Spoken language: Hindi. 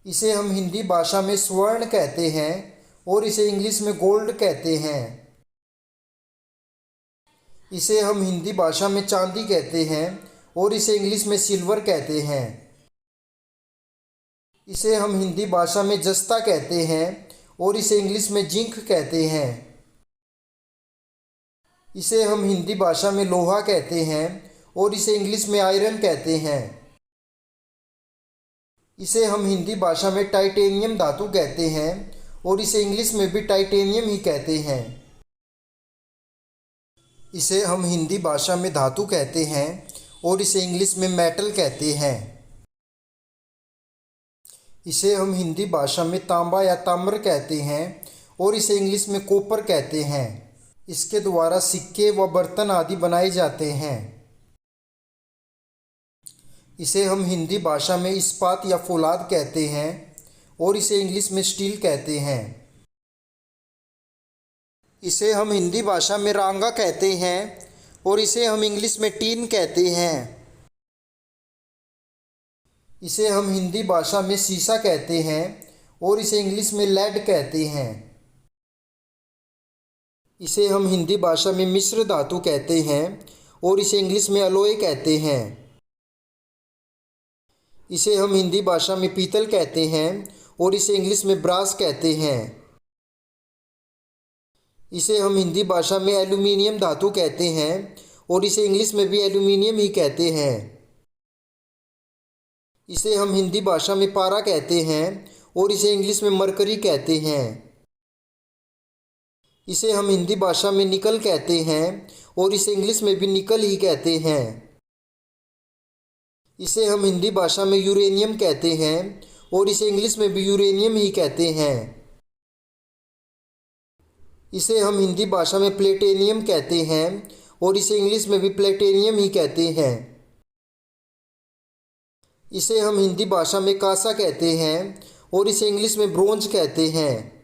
इसे हम हिंदी भाषा में स्वर्ण कहते हैं और इसे इंग्लिश में गोल्ड कहते हैं। इसे हम हिंदी भाषा में चांदी कहते हैं और इसे इंग्लिश में सिल्वर कहते हैं। इसे हम हिंदी भाषा में जस्ता कहते हैं और इसे इंग्लिश में जिंक कहते हैं। इसे हम हिंदी भाषा में लोहा कहते हैं और इसे इंग्लिश में आयरन कहते हैं। इसे हम हिंदी भाषा में टाइटेनियम धातु कहते हैं और इसे इंग्लिश में भी टाइटेनियम ही कहते हैं। इसे हम हिंदी भाषा में धातु कहते हैं और इसे इंग्लिश में मेटल कहते हैं। इसे हम हिंदी भाषा में तांबा या ताम्र कहते हैं और इसे इंग्लिश में कॉपर कहते हैं। इसके द्वारा सिक्के व बर्तन आदि बनाए जाते हैं। इसे हम हिंदी भाषा में इस्पात या फौलाद कहते हैं और इसे इंग्लिश में स्टील कहते हैं। इसे हम हिंदी भाषा में रांगा कहते हैं और इसे हम इंग्लिश में टीन कहते हैं। इसे हम हिंदी भाषा में शीशा कहते हैं और इसे इंग्लिश में लेड कहते हैं। इसे हम हिंदी भाषा में मिश्र धातु कहते हैं और इसे इंग्लिश में अलॉय कहते हैं। इसे हम हिंदी भाषा में पीतल कहते हैं और इसे इंग्लिश में ब्रास कहते हैं। इसे हम हिंदी भाषा में एल्यूमीनियम धातु कहते हैं और इसे इंग्लिश में भी एल्यूमीनियम ही कहते हैं। इसे हम हिंदी भाषा में पारा कहते हैं और इसे इंग्लिश में मरकरी कहते हैं। इसे हम हिंदी भाषा में निकल कहते हैं और इसे इंग्लिश में भी निकल ही कहते हैं। इसे हम हिंदी भाषा में यूरेनियम कहते हैं और इसे इंग्लिश में भी यूरेनियम ही कहते हैं। इसे हम हिंदी भाषा में प्लेटेनियम कहते हैं और इसे इंग्लिश में भी प्लेटेनियम ही कहते हैं। इसे हम हिंदी भाषा में कांसा कहते हैं और इसे इंग्लिश में ब्रोंज कहते हैं।